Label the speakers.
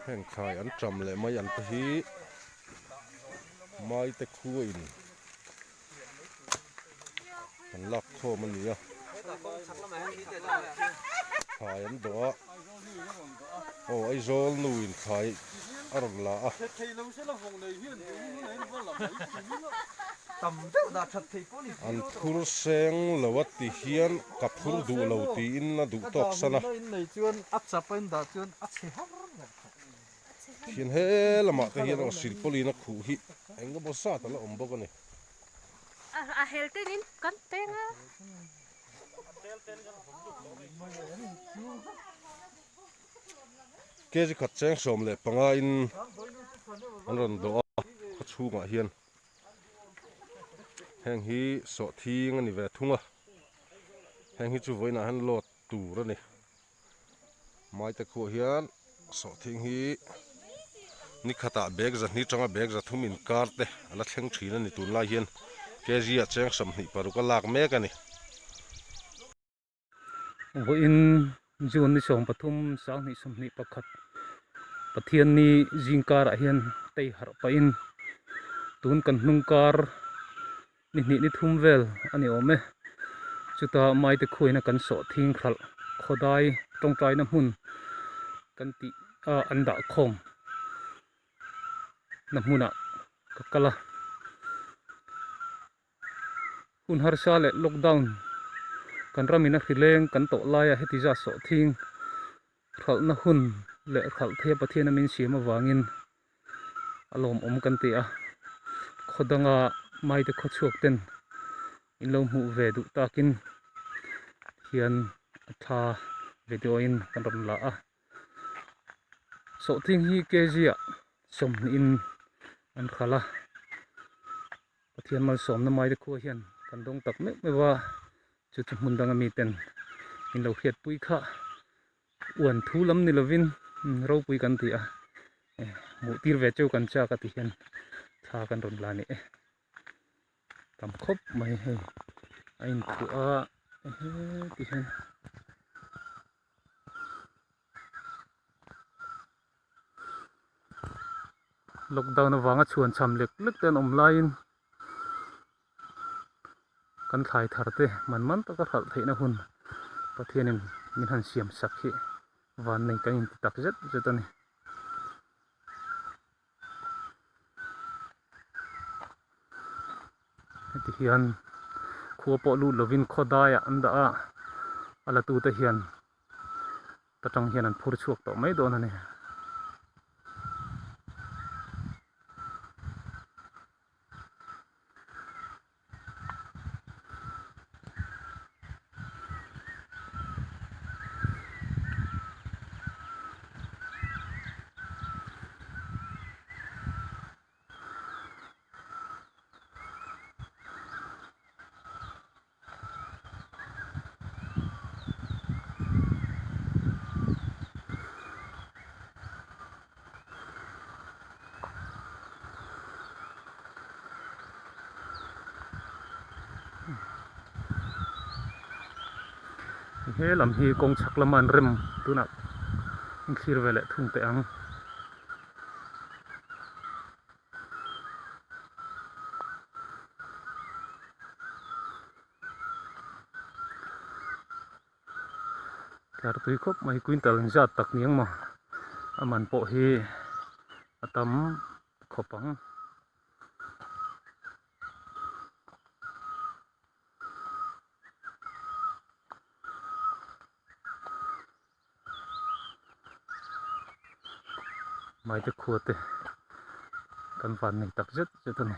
Speaker 1: heng khai anṭam le maian te hi Maite Khuaa in an lak khawm ani a khai an dawh Aizawl nu in khai a rawn la a an phur seng lo a ti hian ka phur duh lo ti in a duh tawk sana hian he lamah te hian a sil pawlin a khuh hi engemawzat ala awm bawk ani
Speaker 2: a hel te nin kan tenga
Speaker 1: keji khat cheng sawm le panga in an rawn dawh a khaw chhungah hian heng hi sawh thing ani ve thunga heng hi chu voinah han lawt tur ani Maite Khuaa hian sawh thing hi ni khatah bag za hni tanga bag za thum in kar te ala thleng thin ani tun lai hian keji a cheng sam hnih paruk a lak mek ani
Speaker 3: in June ni som pathum sang ni som ni pakhat pathian ni jingkar a hian tei har pa in tun kan hnung kar ni thum vel ani ome chuta Maite Khuaa na kan so thing khral khodai tongtai na hmun kan ti anda khawm na hmuna kakala hun har sa le lockdown kan ramina hrilheng kan to laia heti za so thing Hralhna hun le Hralhte pathian min siam Vangin alom kan ti a khodanga Maite Khua chuak ten in lo mu ve du takin hian tha video in kan ram la a so thing hi kejia som in an khala pathian mal som na Maite Khua hian kan dong tak mek mewa chu mun danga mi ten in lo Hriat pui kha uan thu lam ni lovin ro pui kan ti a mu tir ve cheu kan cha ka ti hian tha kan ron la ni tam khop mai he ain thu a ti hian lockdown awanga chuan cham lek lek ten online kan Thlai tharte man ta ka Hralh theina hun pathianin min han siam sak hi van nei kan in tak zet ani heti hian khua po lu lovin khodaya anda a ala tu te hian tatang hian an phur chuak to mai don ani he lam hi kong chak laman rem tuna khir vele thung te ang kar tui khop mai quintal zat tak niang ma aman po hi atam khopang Maite Khuaa te kan van nei tak zet ani